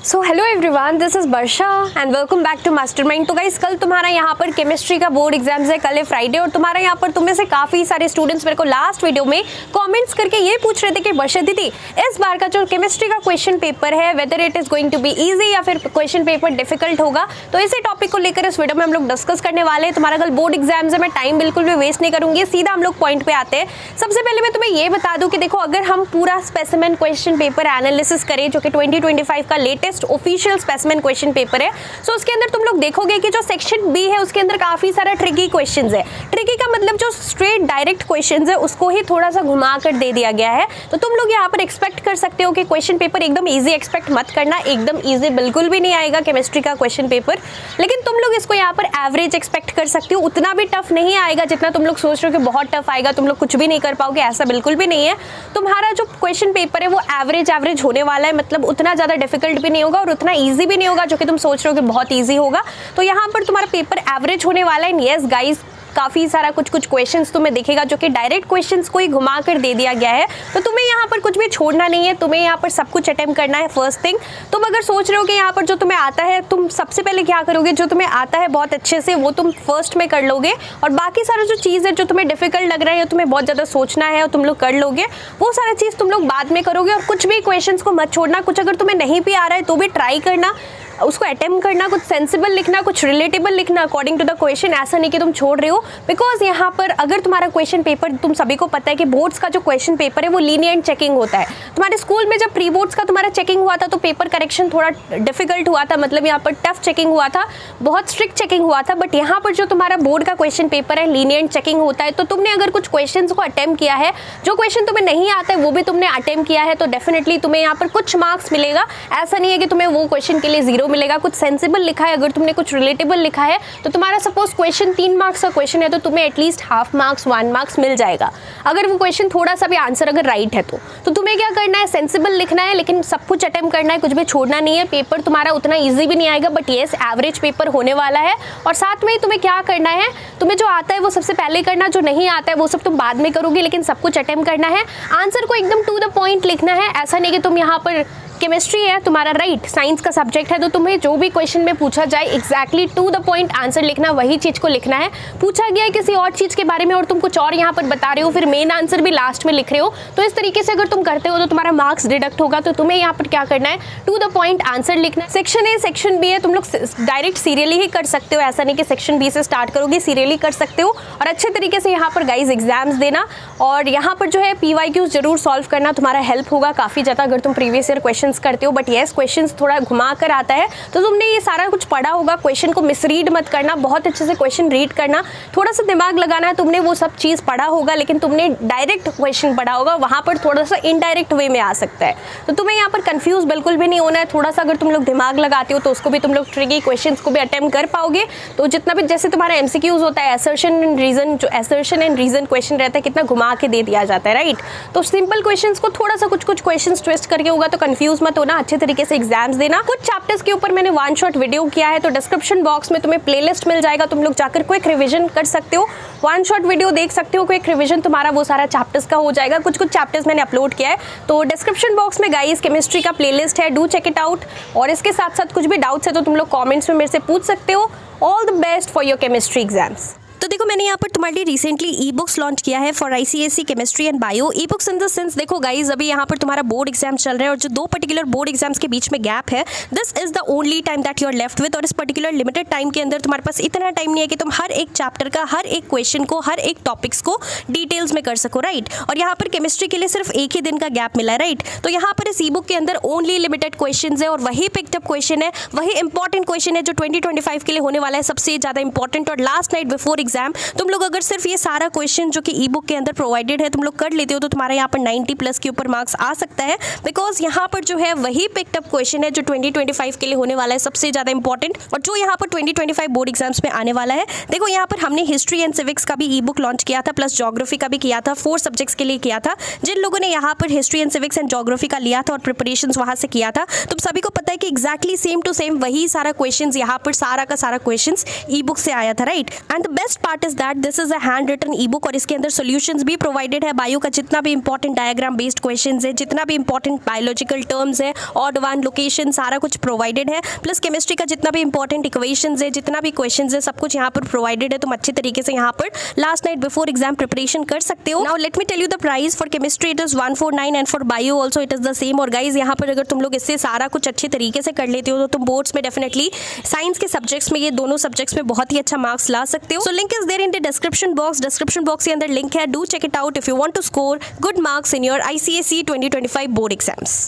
So hello everyone, this is Varsha and welcome back to Mastermind. तो guys, कल तुम्हारा यहाँ पर केमिस्ट्री का बोर्ड एग्जाम्स है, कल है फ्राइडे। और तुम्हारा यहाँ पर तुम्हें से काफी सारे स्टूडेंट्स मेरे को लास्ट वीडियो में कमेंट्स करके ये पूछ रहे थे कि वर्षा दीदी, इस बार का जो केमिस्ट्री का क्वेश्चन पेपर है whether it is going to be easy या फिर क्वेश्चन पेपर डिफिकल्ट होगा। तो इसी टॉपिक को लेकर इस वीडियो में हम लोग डिस्कस करने वाले हैं। तुम्हारा कल बोर्ड एग्जाम्स है, मैं टाइम बिल्कुल भी वेस्ट नहीं करूंगी, सीधा हम लोग पॉइंट पे आते हैं। सबसे पहले मैं तुम्हें ये बता दूं कि देखो, अगर हम पूरा स्पेसिमेन क्वेश्चन पेपर एनालिसिस करें जो कि 2025 का latest official specimen question paper है, सो उसके अंदर तुम लोग देखोगे कि जो सेक्शन बी है उसके अंदर काफी सारा ट्रिकी क्वेश्चंस है। ट्रिकी का मतलब जो स्ट्रेट डायरेक्ट क्वेश्चंस है उसको ही थोड़ा सा घुमा कर दे दिया गया है। तो तुम लोग यहाँ पर एक्सपेक्ट कर सकते हो कि क्वेश्चन पेपर एकदम इजी एक्सपेक्ट मत करना, एकदम इजी बिल्कुल भी नहीं आएगा केमिस्ट्री का क्वेश्चन पेपर। लेकिन तुम लोग इसको यहाँ पर एवरेज एक्सपेक्ट कर सकते हो, उतना भी टफ नहीं आएगा जितना तुम लोग सोच रहे हो कि बहुत टफ आएगा, तुम लोग कुछ भी नहीं कर पाओगे, ऐसा बिल्कुल भी नहीं है। तुम्हारा जो क्वेश्चन पेपर है वो एवरेज होने वाला है, मतलब उतना ज्यादा डिफिकल्ट भी नहीं होगा और उतना ईजी भी नहीं होगा जो कि तुम सोच रहे हो कि बहुत ईजी होगा। तो यहाँ पर तुम्हारा पेपर एवरेज होने वाला है। यस गाइस, काफी सारा कुछ क्वेश्चंस तुम्हें दिखेगा जो कि डायरेक्ट क्वेश्चंस को ही घुमा कर दे दिया गया है। तो तुम्हें यहाँ पर कुछ भी छोड़ना नहीं है, तुम्हें यहाँ पर सब कुछ अटेम्प्ट करना है। फर्स्ट थिंग, तुम अगर सोच रहे हो कि यहाँ पर जो तुम्हें आता है, तुम सबसे पहले क्या करोगे, जो तुम्हें आता है बहुत अच्छे से वो तुम फर्स्ट में कर लोगे, और बाकी सारा जो चीज़ है जो तुम्हें डिफिकल्ट लग रहा है या तुम्हें बहुत ज़्यादा सोचना है और तुम लोग कर लोगे, वो सारा चीज़ तुम लोग बाद में करोगे। और कुछ भी क्वेश्चंस को मत छोड़ना, कुछ अगर तुम्हें नहीं भी आ रहा है तो भी ट्राई करना, उसको अटेम्प्ट करना, कुछ सेंसिबल लिखना, कुछ रिलेटेबल लिखना अकॉर्डिंग टू द क्वेश्चन। ऐसा नहीं कि तुम छोड़ रहे हो, बिकॉज यहाँ पर अगर तुम्हारा क्वेश्चन पेपर, तुम सभी को पता है कि बोर्ड्स का जो क्वेश्चन पेपर है वो लीनियंट चेकिंग होता है। तुम्हारे स्कूल में जब प्री बोर्ड्स का तुम्हारा चेकिंग हुआ था तो पेपर करेक्शन थोड़ा डिफिकल्ट हुआ था, मतलब यहाँ पर टफ चेकिंग हुआ था, बहुत स्ट्रिक्ट चेकिंग हुआ था। बट यहाँ पर जो तुम्हारा बोर्ड का क्वेश्चन पेपर है लीनियंट चेकिंग होता है। तो तुमने अगर कुछ क्वेश्चन को अटेम्प्ट किया है, जो क्वेश्चन तुम्हें नहीं आता है वो भी तुमने अटेम्प्ट किया है, तो डेफिनेटली तुम्हें यहाँ पर कुछ मार्क्स मिलेगा। ऐसा नहीं है कि तुम्हें वो क्वेश्चन के लिए 0 मिलेगा। कुछ सेंसिबल लिखा है, अगर तुमने कुछ रिलेटेबल लिखा है तो तुम्हारा सपोज क्वेश्चन 3 मार्क्स का क्वेश्चन है तो तुम्हें एटलीस्ट हाफ मार्क्स 1 मार्क्स मिल जाएगा, अगर वो क्वेश्चन थोड़ा सा भी आंसर अगर राइट है तो तुम्हें क्या करना है, सेंसिबल लिखना है, लेकिन सब कुछ अटेम्प्ट करना है, कुछ भी छोड़ना नहीं है। पेपर तुम्हारा उतना इजी भी नहीं आएगा, बट येस एवरेज पेपर होने वाला है। और साथ में ही तुम्हें क्या करना है, तुम्हें जो आता है वो सबसे पहले करना, जो नहीं आता है वो सब तुम बाद में करोगे, लेकिन सब कुछ अटेम्प्ट करना है। आंसर को एकदम टू द पॉइंट लिखना है। ऐसा नहीं कि तुम यहाँ पर केमिस्ट्री है तुम्हारा, राइट, साइंस का सब्जेक्ट है, तो तुम्हें जो भी क्वेश्चन में पूछा जाए exactly to the point answer लिखना, वही चीज को लिखना है। पूछा गया है किसी और चीज के बारे में और तुम कुछ और यहाँ पर बता रहे हो, फिर मेन आंसर भी लास्ट में लिख रहे हो, तो इस तरीके से अगर तुम करते हो तो तुम्हारा मार्क्स डिडक्ट होगा। तो तुम्हें यहाँ पर क्या करना है, टू द पॉइंट आंसर लिखना है। सेक्शन ए सेक्शन बी है, तुम लोग डायरेक्ट सीरियली ही कर सकते हो, ऐसा नहीं कि सेक्शन बी से स्टार्ट करोगे, सीरियली कर सकते हो। और अच्छे तरीके से यहाँ पर गाइज एग्जाम्स देना, और यहाँ पर जो है PYQs जरूर सॉल्व करना, तुम्हारा हेल्प होगा काफी ज्यादा अगर तुम प्रीवियस ईयर क्वेश्चन करते हो। बट क्वेश्चंस थोड़ा घुमा कर आता है, तो तुमने ये सारा कुछ पढ़ा होगा, क्वेश्चन को मिसरीड मत करना, बहुत अच्छे से क्वेश्चन रीड करना, थोड़ा सा दिमाग लगाना है। तुमने वो सब चीज पढ़ा होगा लेकिन तुमने डायरेक्ट क्वेश्चन पढ़ा होगा, वहां पर थोड़ा सा इनडायरेक्ट वे में आ सकता है, तो तुम्हें यहाँ पर कंफ्यूज बिल्कुल भी नहीं होना है। थोड़ा सा अगर तुम लोग दिमाग लगाते हो तो उसको भी तुम लोग ट्रिकी क्वेश्चंस को भी अटेम्प्ट कर पाओगे। तो जितना भी, जैसे तुम्हारा MCQs होता है, असर्शन एंड रीजन, जो असर्शन एंड रीजन क्वेश्चन रहता है, कितना घुमा के दे दिया जाता है, राइट। तो सिंपल क्वेश्चंस को थोड़ा सा कुछ क्वेश्चंस ट्विस्ट करके होगा, तो कंफ्यूज मत होना, अच्छे तरीके से एग्जाम्स देना। कुछ चैप्टर्स के ऊपर मैंने 1 शॉट वीडियो किया है, तो डिस्क्रिप्शन बॉक्स में तुम्हें प्लेलिस्ट मिल जाएगा, तुम लोग जाकर क्विक रिवीजन कर सकते हो, 1 शॉट वीडियो देख सकते हो, क्विक रिवीजन तुम्हारा वो सारा चैप्टर्स का हो जाएगा। कुछ चैप्टर्स मैंने अपलोड किया है, तो डिस्क्रिप्शन बॉक्स में गाइस केमिस्ट्री का प्लेलिस्ट है, डू चेक इट आउट। और इसके साथ साथ कुछ भी डाउट्स है तो तुम लोग कॉमेंट्स में मेरे से पूछ सकते हो। All the best for your chemistry exams. तो देखो, मैंने यहाँ पर तुम्हारे लिए रिसेंटली ई बुक्स लॉन्च किया है for ICSE chemistry and bio. E books in the sense, देखो गाइज, अभी यहाँ पर तुम्हारा बोर्ड एग्जाम चल रहा है और जो 2 पर्टिकुलर बोर्ड एग्जाम्स के बीच में गैप है, this is the only time that you are left with. और इस पर्टिकुलर लिमिटेड टाइम के अंदर तुम्हारे पास इतना टाइम नहीं है कि तुम हर एक चैप्टर का, हर एक क्वेश्चन को, हर एक टॉपिक्स को डिटेल्स में कर सको, राइट। और यहाँ पर केमिस्ट्री के लिए सिर्फ एक ही दिन का गैप मिला है, राइट। तो यहाँ पर इस ई बुक के अंदर ओनली लिमिटेड क्वेश्चन है और वही पिक्ड अप क्वेश्चन है, वही इंपॉर्टेंट क्वेश्चन है जो 2025 के लिए होने वाला है सबसे ज्यादा इंपॉर्टेंट। और लास्ट नाइट बिफोर एग्जाम तुम लोग अगर सिर्फ ये सारा क्वेश्चन जो कि ई बुक के अंदर प्रोवाइडेड है तुम लोग कर लेते हो तो तुम्हारा यहाँ पर 90+ के ऊपर मार्क्स आ सकता है, बिकॉज यहाँ पर जो है वही पिक्ड अप क्वेश्चन है जो 2025 के लिए होने वाला है सबसे ज्यादा इंपॉर्टेंट, और जो यहाँ पर 2025 बोर्ड एग्जाम्स में आने वाला है। देखो, यहाँ पर हमने हिस्ट्री एंड सिविक्स का भी ई बुक लॉन्च किया था, प्लस ज्योग्राफी का भी किया था, 4 सब्जेक्ट्स के लिए किया था। जिन लोगों ने यहाँ पर history and civics and geography का लिया था और प्रिपरेशन वहां से किया था, तुम सभी को पता है कि एक्जैक्टली सेम टू सेम वही सारा क्वेश्चन यहाँ पर सारा का सारा क्वेश्चन ई बुक से आया था, right. And the best best part is that this is a handwritten ebook और इसके अंदर सॉल्यूशंस भी प्रोवाइडेड है। बायो का जितना भी इंपॉर्टेंट डायग्राम बेस्ड क्वेश्चंस है, जितना भी इंपॉर्टेंट बायोलॉजिकल टर्म्स है, ऑड वन लोकेशन, सारा कुछ प्रोवाइडेड है। प्लस केमिस्ट्री का जितना भी इंपॉर्टेंट इक्वेशंस है, जितना भी क्वेश्चंस है, सब कुछ यहाँ पर प्रोवाइडेड है। तुम अच्छे तरीके से यहाँ पर last night before exam preparation कर सकते हो। Now let me tell you the price for chemistry it is 149 and for bio also it is the same. और गाइज यहाँ पर अगर तुम लोग इससे सारा कुछ अच्छे तरीके से कर लेते हो तो तुम बोर्ड्स में डेफिनेटली साइंस के सब्जेक्ट्स में, ये दोनों सब्जेक्ट्स में बहुत ही अच्छा मार्क्स ला सकते हो। So link is there in the description box. Description box के अंदर लिंक है, do check it out if you want to score good marks in your ICSE 2025 board exams.